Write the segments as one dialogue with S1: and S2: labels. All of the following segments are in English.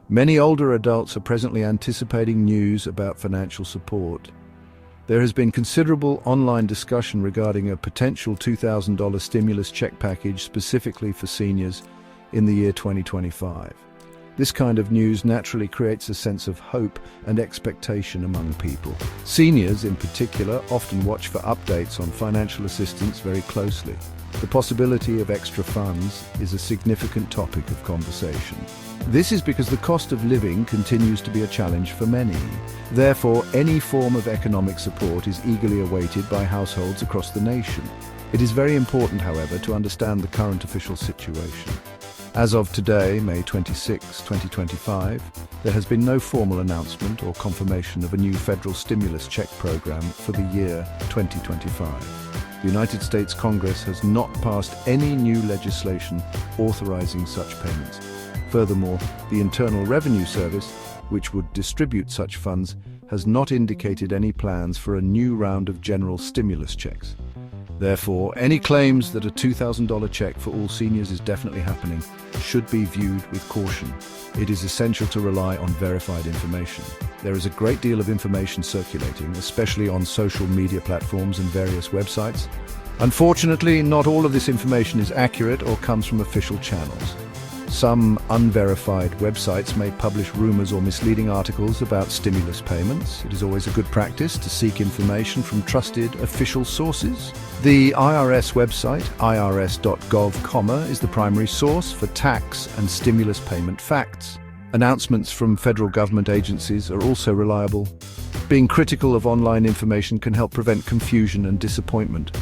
S1: Many older adults are presently anticipating news about financial support. There has been considerable online discussion regarding a potential $2,000 stimulus check package specifically for seniors in the year 2025. This kind of news naturally creates a sense of hope and expectation among people. Seniors, in particular, often watch for updates on financial assistance very closely. The possibility of extra funds is a significant topic of conversation. This is because the cost of living continues to be a challenge for many. Therefore, any form of economic support is eagerly awaited by households across the nation. It is very important, however, to understand the current official situation. As of today, May 26, 2025, there has been no formal announcement or confirmation of a new federal stimulus check program for the year 2025. The United States Congress has not passed any new legislation authorizing such payments. Furthermore, the Internal Revenue Service, which would distribute such funds, has not indicated any plans for a new round of general stimulus checks. Therefore, any claims that a $2,000 check for all seniors is definitely happening should be viewed with caution. It is essential to rely on verified information. There is a great deal of information circulating, especially on social media platforms and various websites. Unfortunately, not all of this information is accurate or comes from official channels. Some unverified websites may publish rumors or misleading articles about stimulus payments. It is always a good practice to seek information from trusted official sources. The IRS website, irs.gov, is the primary source for tax and stimulus payment facts. Announcements from federal government agencies are also reliable. Being critical of online information can help prevent confusion and disappointment.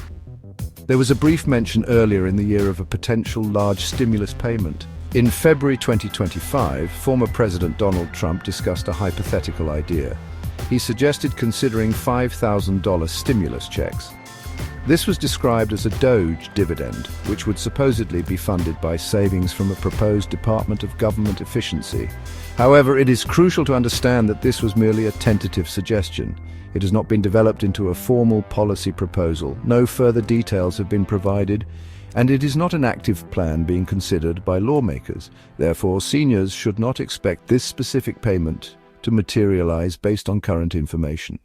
S1: There was a brief mention earlier in the year of a potential large stimulus payment. In February 2025, former President Donald Trump discussed a hypothetical idea. He suggested considering $5,000 stimulus checks. This was described as a Doge dividend, which would supposedly be funded by savings from a proposed Department of Government Efficiency. However, it is crucial to understand that this was merely a tentative suggestion. It has not been developed into a formal policy proposal. No further details have been provided, and it is not an active plan being considered by lawmakers. Therefore, seniors should not expect this specific payment to materialize based on current information.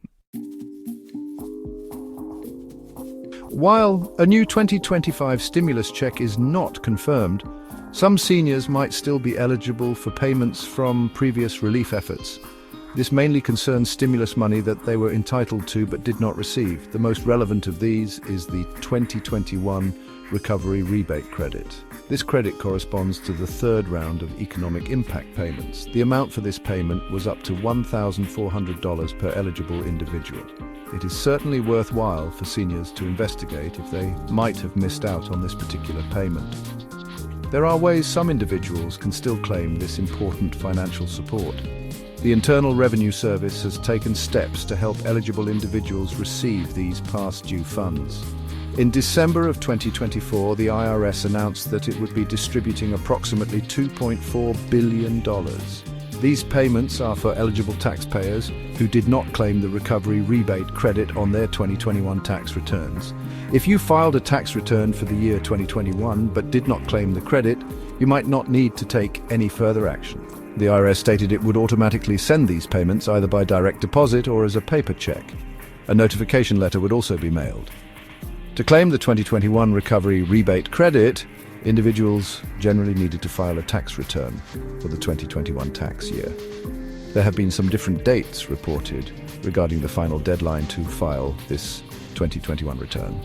S1: While a new 2025 stimulus check is not confirmed, some seniors might still be eligible for payments from previous relief efforts. This mainly concerns stimulus money that they were entitled to but did not receive. The most relevant of these is the 2021 Recovery Rebate Credit. This credit corresponds to the third round of economic impact payments. The amount for this payment was up to $1,400 per eligible individual. It is certainly worthwhile for seniors to investigate if they might have missed out on this particular payment. There are ways some individuals can still claim this important financial support. The Internal Revenue Service has taken steps to help eligible individuals receive these past due funds. In December of 2024, the IRS announced that it would be distributing approximately $2.4 billion. These payments are for eligible taxpayers who did not claim the Recovery Rebate Credit on their 2021 tax returns. If you filed a tax return for the year 2021 but did not claim the credit, you might not need to take any further action. The IRS stated it would automatically send these payments either by direct deposit or as a paper check. A notification letter would also be mailed. To claim the 2021 Recovery Rebate Credit, individuals generally needed to file a tax return for the 2021 tax year. There have been some different dates reported regarding the final deadline to file this 2021 return.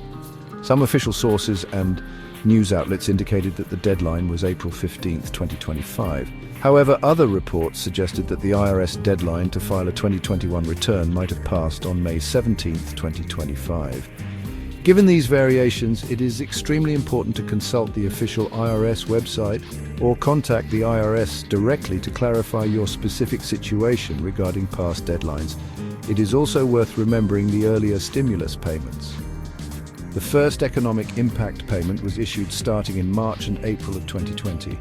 S1: Some official sources and news outlets indicated that the deadline was April 15, 2025. However, other reports suggested that the IRS deadline to file a 2021 return might have passed on May 17, 2025. Given these variations, it is extremely important to consult the official IRS website or contact the IRS directly to clarify your specific situation regarding past deadlines. It is also worth remembering the earlier stimulus payments. The first economic impact payment was issued starting in March and April of 2020.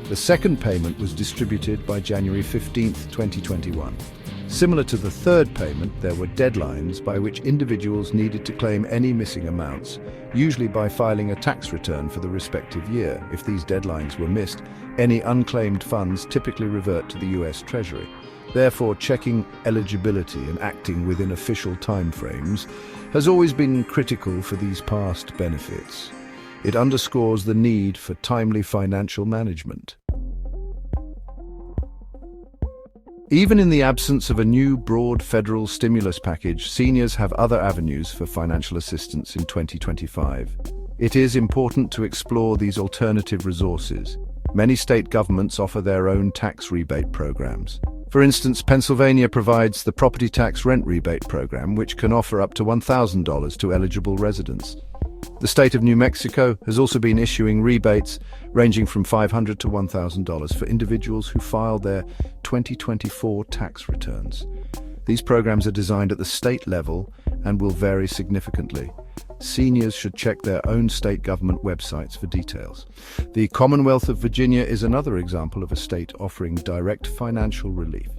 S1: The second payment was distributed by January 15, 2021. Similar to the third payment, there were deadlines by which individuals needed to claim any missing amounts, usually by filing a tax return for the respective year. If these deadlines were missed, any unclaimed funds typically revert to the US Treasury. Therefore, checking eligibility and acting within official timeframes has always been critical for these past benefits. It underscores the need for timely financial management. Even in the absence of a new broad federal stimulus package, seniors have other avenues for financial assistance in 2025. It is important to explore these alternative resources. Many state governments offer their own tax rebate programs. For instance, Pennsylvania provides the Property Tax Rent Rebate Program, which can offer up to $1,000 to eligible residents. The state of New Mexico has also been issuing rebates ranging from $500 to $1,000 for individuals who file their 2024 tax returns. These programs are designed at the state level and will vary significantly. Seniors should check their own state government websites for details. The Commonwealth of Virginia is another example of a state offering direct financial relief.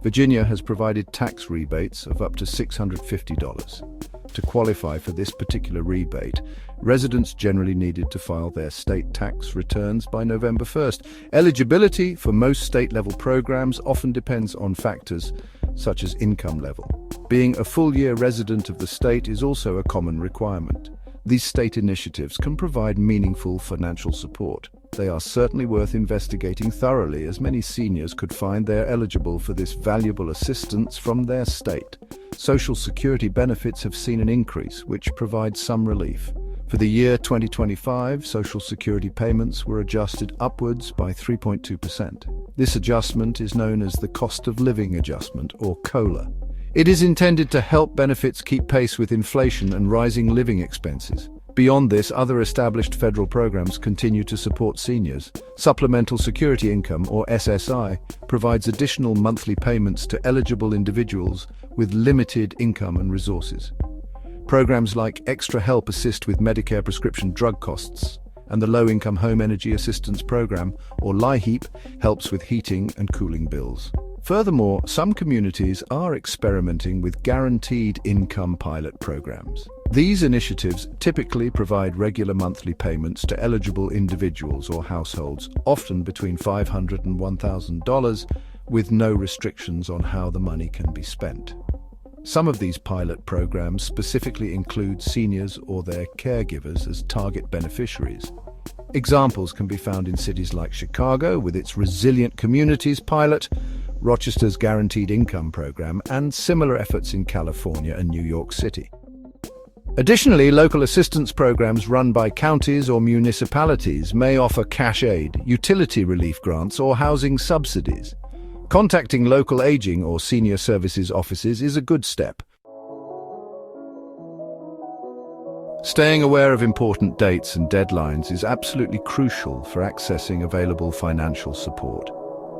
S1: Virginia has provided tax rebates of up to $650. To qualify for this particular rebate, residents generally needed to file their state tax returns by November 1st. Eligibility for most state-level programs often depends on factors such as income level. Being a full-year resident of the state is also a common requirement. These state initiatives can provide meaningful financial support. They are certainly worth investigating thoroughly, as many seniors could find they're eligible for this valuable assistance from their state. Social Security benefits have seen an increase, which provides some relief. For the year 2025, Social Security payments were adjusted upwards by 3.2%. This adjustment is known as the Cost of Living Adjustment, or COLA. It is intended to help benefits keep pace with inflation and rising living expenses. Beyond this, other established federal programs continue to support seniors. Supplemental Security Income, or SSI, provides additional monthly payments to eligible individuals with limited income and resources. Programs like Extra Help assist with Medicare prescription drug costs, and the Low-Income Home Energy Assistance Program, or LIHEAP, helps with heating and cooling bills. Furthermore, some communities are experimenting with guaranteed income pilot programs. These initiatives typically provide regular monthly payments to eligible individuals or households, often between $500 and $1,000, with no restrictions on how the money can be spent. Some of these pilot programs specifically include seniors or their caregivers as target beneficiaries. Examples can be found in cities like Chicago with its Resilient Communities pilot, Rochester's Guaranteed Income Program, and similar efforts in California and New York City. Additionally, local assistance programs run by counties or municipalities may offer cash aid, utility relief grants, or housing subsidies. Contacting local aging or senior services offices is a good step. Staying aware of important dates and deadlines is absolutely crucial for accessing available financial support.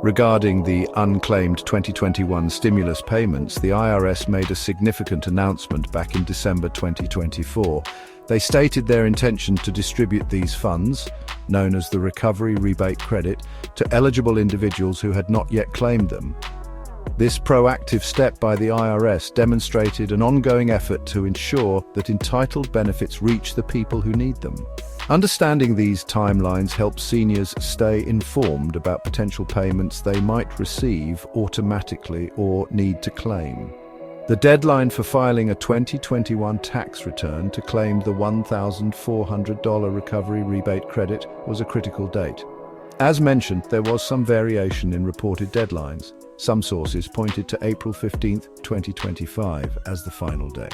S1: Regarding the unclaimed 2021 stimulus payments, the IRS made a significant announcement back in December 2024. They stated their intention to distribute these funds, known as the Recovery Rebate Credit, to eligible individuals who had not yet claimed them. This proactive step by the IRS demonstrated an ongoing effort to ensure that entitled benefits reach the people who need them. Understanding these timelines helps seniors stay informed about potential payments they might receive automatically or need to claim. The deadline for filing a 2021 tax return to claim the $1,400 recovery rebate credit was a critical date. As mentioned, there was some variation in reported deadlines. Some sources pointed to April 15, 2025 as the final day.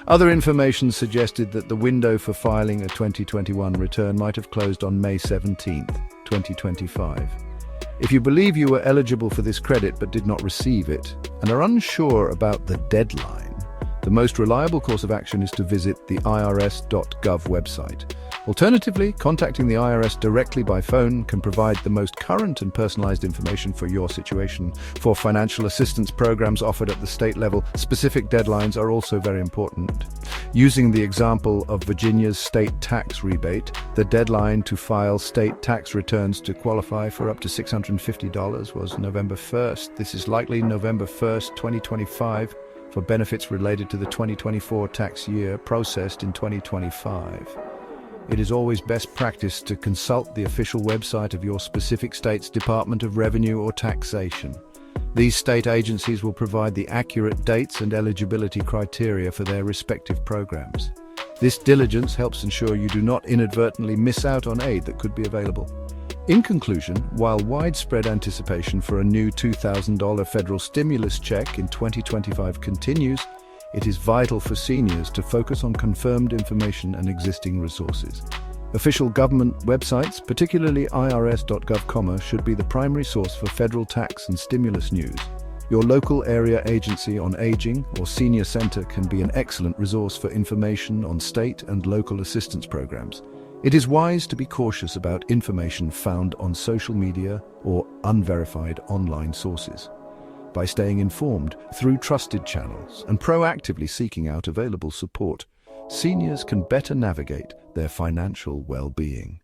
S1: Other information suggested that the window for filing a 2021 return might have closed on May 17, 2025. If you believe you were eligible for this credit but did not receive it and are unsure about the deadline, the most reliable course of action is to visit the irs.gov website. Alternatively, contacting the IRS directly by phone can provide the most current and personalized information for your situation. For financial assistance programs offered at the state level, specific deadlines are also very important. Using the example of Virginia's state tax rebate, the deadline to file state tax returns to qualify for up to $650 was November 1st. This is likely November 1st, 2025, for benefits related to the 2024 tax year processed in 2025. It is always best practice to consult the official website of your specific state's Department of Revenue or Taxation. These state agencies will provide the accurate dates and eligibility criteria for their respective programs. This diligence helps ensure you do not inadvertently miss out on aid that could be available. In conclusion, while widespread anticipation for a new $2,000 federal stimulus check in 2025 continues, it is vital for seniors to focus on confirmed information and existing resources. Official government websites, particularly irs.gov, should be the primary source for federal tax and stimulus news. Your local area agency on aging or senior center can be an excellent resource for information on state and local assistance programs. It is wise to be cautious about information found on social media or unverified online sources. By staying informed through trusted channels and proactively seeking out available support, seniors can better navigate their financial well-being.